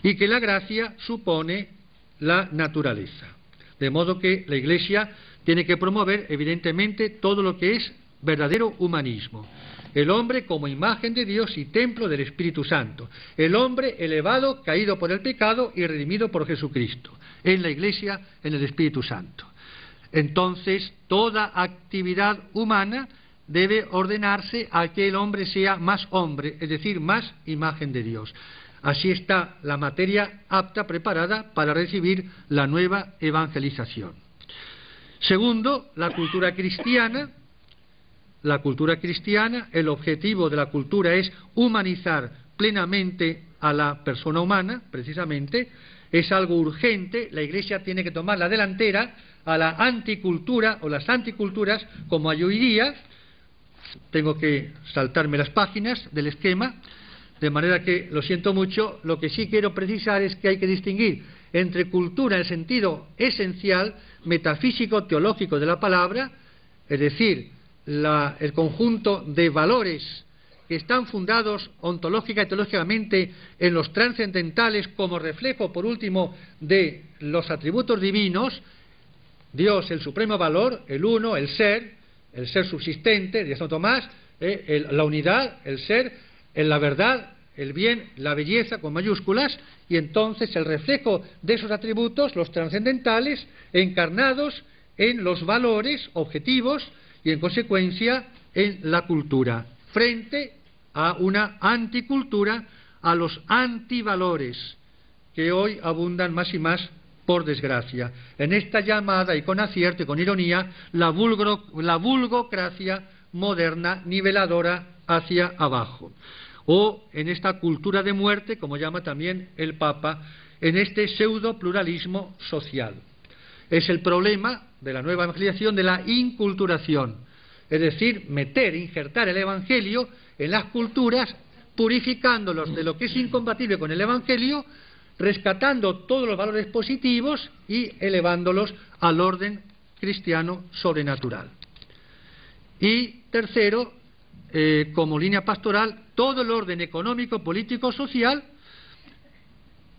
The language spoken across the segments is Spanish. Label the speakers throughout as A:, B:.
A: y que la gracia supone la naturaleza. De modo que la Iglesia tiene que promover, evidentemente, todo lo que es verdadero humanismo. El hombre como imagen de Dios y templo del Espíritu Santo. El hombre elevado, caído por el pecado y redimido por Jesucristo. En la Iglesia, en el Espíritu Santo. Entonces, toda actividad humana debe ordenarse a que el hombre sea más hombre, es decir, más imagen de Dios. Así está la materia apta, preparada para recibir la nueva evangelización. Segundo, la cultura cristiana. La cultura cristiana, el objetivo de la cultura es humanizar plenamente a la persona humana, precisamente. Es algo urgente, la Iglesia tiene que tomar la delantera a la anticultura o las anticulturas como hay hoy día. Tengo que saltarme las páginas del esquema, de manera que, lo siento mucho, lo que sí quiero precisar es que hay que distinguir entre cultura en el sentido esencial, metafísico, teológico de la palabra, es decir, el conjunto de valores que están fundados ontológica y teológicamente en los trascendentales como reflejo, por último, de los atributos divinos, Dios, el supremo valor, el uno, el ser subsistente, de Santo Tomás, la unidad, el ser, la verdad, el bien, la belleza con mayúsculas, y entonces el reflejo de esos atributos, los trascendentales, encarnados en los valores objetivos y en consecuencia en la cultura, frente a una anticultura, a los antivalores que hoy abundan más y más, por desgracia. En esta llamada, y con acierto y con ironía, la vulgocracia moderna niveladora hacia abajo. O en esta cultura de muerte, como llama también el Papa, en este pseudo pluralismo social. Es el problema de la nueva evangelización de la inculturación, es decir, injertar el Evangelio en las culturas, purificándolos de lo que es incompatible con el Evangelio, rescatando todos los valores positivos y elevándolos al orden cristiano sobrenatural. Y tercero, como línea pastoral, todo el orden económico, político, social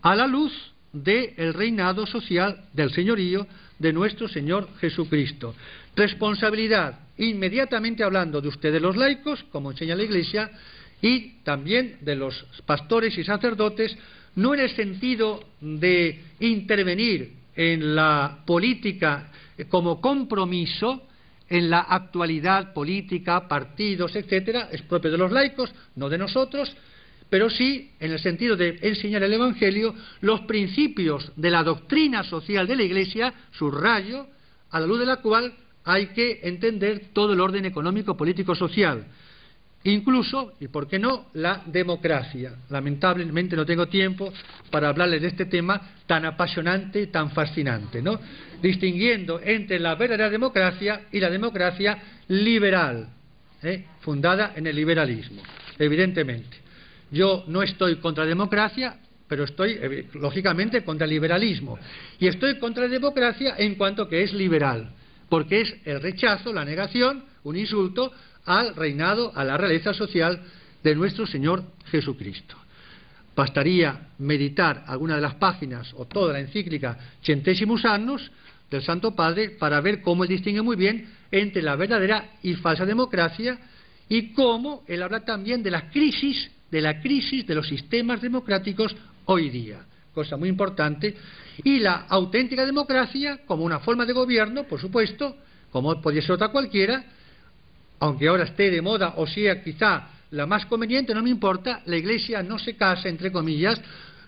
A: a la luz del reinado social, del señorío de nuestro Señor Jesucristo. Responsabilidad, inmediatamente hablando de ustedes los laicos, como enseña la Iglesia, y también de los pastores y sacerdotes, no en el sentido de intervenir en la política como compromiso, en la actualidad política, partidos, etcétera, es propio de los laicos, no de nosotros, pero sí en el sentido de enseñar el Evangelio, los principios de la doctrina social de la Iglesia, subrayo, a la luz de la cual hay que entender todo el orden económico, político, social. Incluso, y por qué no, la democracia. Lamentablemente no tengo tiempo para hablarles de este tema tan apasionante, tan fascinante, ¿no? Distinguiendo entre la verdadera democracia y la democracia liberal, fundada en el liberalismo, evidentemente. Yo no estoy contra la democracia, pero estoy, lógicamente, contra el liberalismo. Y estoy contra la democracia en cuanto que es liberal, porque es el rechazo, la negación, un insulto al reinado, a la realeza social de nuestro Señor Jesucristo. Bastaría meditar alguna de las páginas o toda la encíclica Centesimus Annus del Santo Padre para ver cómo él distingue muy bien entre la verdadera y falsa democracia y cómo él habla también de la crisis de los sistemas democráticos hoy día, cosa muy importante, y la auténtica democracia como una forma de gobierno, por supuesto, como podría ser otra cualquiera, aunque ahora esté de moda o sea quizá la más conveniente, no me importa. La Iglesia no se casa, entre comillas,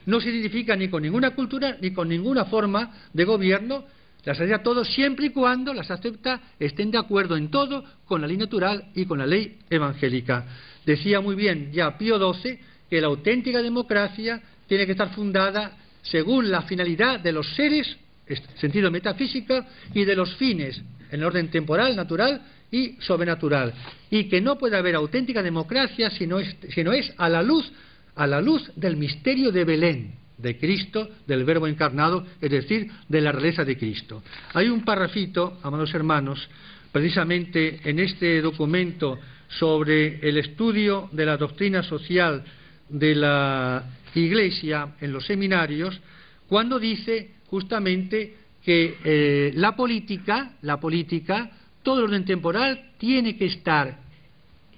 A: no se identifica ni con ninguna cultura ni con ninguna forma de gobierno, las acepta todo siempre y cuando las acepta, estén de acuerdo en todo con la ley natural y con la ley evangélica. Decía muy bien ya Pío XII que la auténtica democracia tiene que estar fundada según la finalidad de los seres, sentido metafísico, y de los fines, en orden temporal, natural y sobrenatural, y que no puede haber auténtica democracia si no es a la luz del misterio de Belén, de Cristo, del Verbo encarnado, es decir, de la realeza de Cristo. Hay un parrafito, amados hermanos, precisamente en este documento sobre el estudio de la doctrina social de la Iglesia en los seminarios cuando dice justamente que la política, todo el orden temporal tiene que estar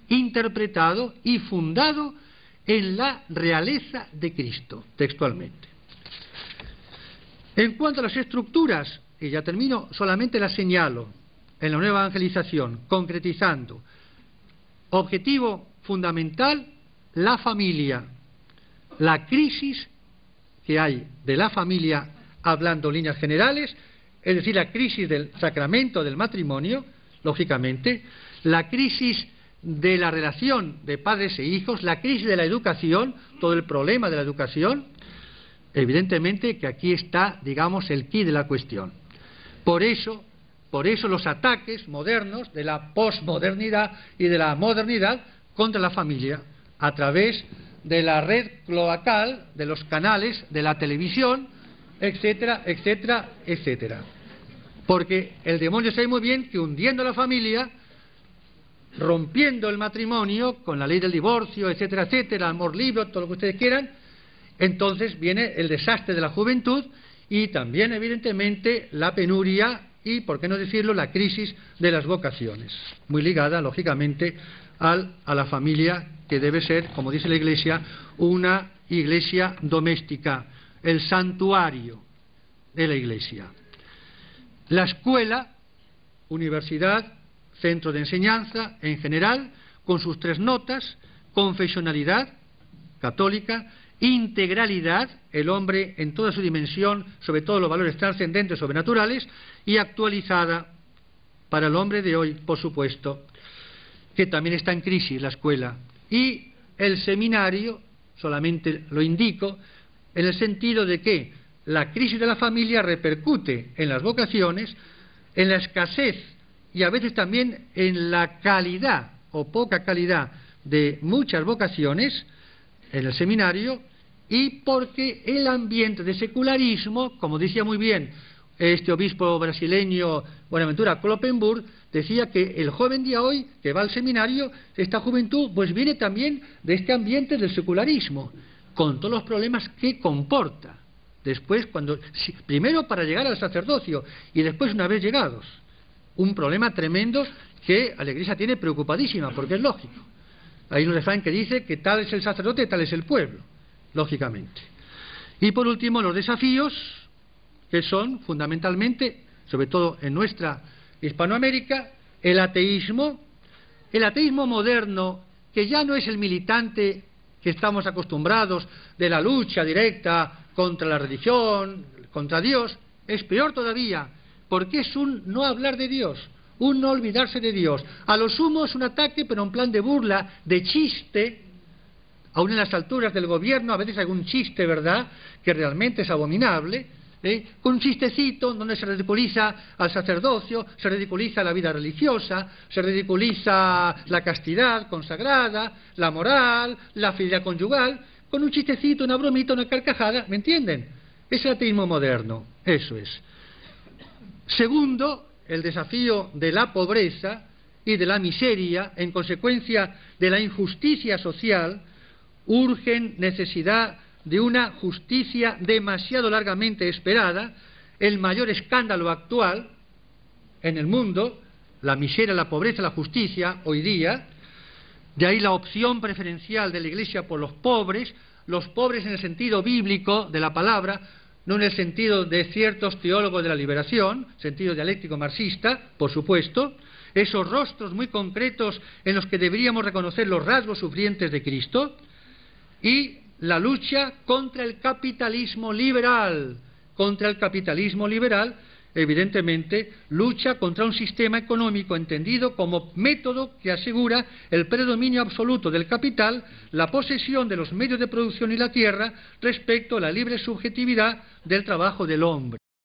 A: interpretado y fundado en la realeza de Cristo, textualmente. En cuanto a las estructuras, y ya termino, solamente las señalo en la nueva evangelización, concretizando. Objetivo fundamental, la familia. La crisis que hay de la familia, hablando en líneas generales, es decir, la crisis del sacramento del matrimonio, lógicamente, la crisis de la relación de padres e hijos, la crisis de la educación, todo el problema de la educación, evidentemente que aquí está, digamos, el quid de la cuestión. Por eso los ataques modernos de la posmodernidad y de la modernidad contra la familia, a través de la red cloacal, de los canales, de la televisión, etcétera, etcétera, etcétera. Porque el demonio sabe muy bien que hundiendo a la familia, rompiendo el matrimonio con la ley del divorcio, etcétera, etcétera, amor libre, todo lo que ustedes quieran, entonces viene el desastre de la juventud y también, evidentemente, la penuria y, por qué no decirlo, la crisis de las vocaciones, muy ligada, lógicamente, a la familia, que debe ser, como dice la Iglesia, una iglesia doméstica, el santuario de la Iglesia. La escuela, universidad, centro de enseñanza, en general, con sus tres notas: confesionalidad católica, integralidad, el hombre en toda su dimensión, sobre todo los valores trascendentes, sobrenaturales, y actualizada para el hombre de hoy, por supuesto, que también está en crisis la escuela. Y el seminario, solamente lo indico, en el sentido de que la crisis de la familia repercute en las vocaciones, en la escasez y a veces también en la calidad o poca calidad de muchas vocaciones en el seminario, y porque el ambiente de secularismo, como decía muy bien este obispo brasileño Buenaventura Kloppenburg, decía que el joven de hoy que va al seminario, esta juventud, pues viene también de este ambiente del secularismo, con todos los problemas que comporta. Después, primero para llegar al sacerdocio y después una vez llegados. Un problema tremendo que a la Iglesia tiene preocupadísima, porque es lógico. Ahí nos dejan que dice que tal es el sacerdote, tal es el pueblo, lógicamente. Y por último, los desafíos, que son fundamentalmente, sobre todo en nuestra Hispanoamérica, el ateísmo moderno, que ya no es el militante que estamos acostumbrados de la lucha directa contra la religión, contra Dios, es peor todavía, porque es un no hablar de Dios, un no olvidarse de Dios. A lo sumo es un ataque, pero en plan de burla, de chiste, aún en las alturas del gobierno, a veces hay un chiste, ¿verdad?, que realmente es abominable, con un chistecito donde se ridiculiza al sacerdocio, se ridiculiza la vida religiosa, se ridiculiza la castidad consagrada, la moral, la fidelidad conyugal, con un chistecito, una bromita, una carcajada, ¿me entienden? Es el ateísmo moderno, eso es. Segundo, el desafío de la pobreza y de la miseria, en consecuencia de la injusticia social, urgen necesidad de una justicia demasiado largamente esperada, el mayor escándalo actual en el mundo, la miseria, la pobreza, la justicia, hoy día. De ahí la opción preferencial de la Iglesia por los pobres en el sentido bíblico de la palabra, no en el sentido de ciertos teólogos de la liberación, sentido dialéctico marxista, por supuesto, esos rostros muy concretos en los que deberíamos reconocer los rasgos sufrientes de Cristo, y la lucha contra el capitalismo liberal, evidentemente, lucha contra un sistema económico entendido como método que asegura el predominio absoluto del capital, la posesión de los medios de producción y la tierra respecto a la libre subjetividad del trabajo del hombre.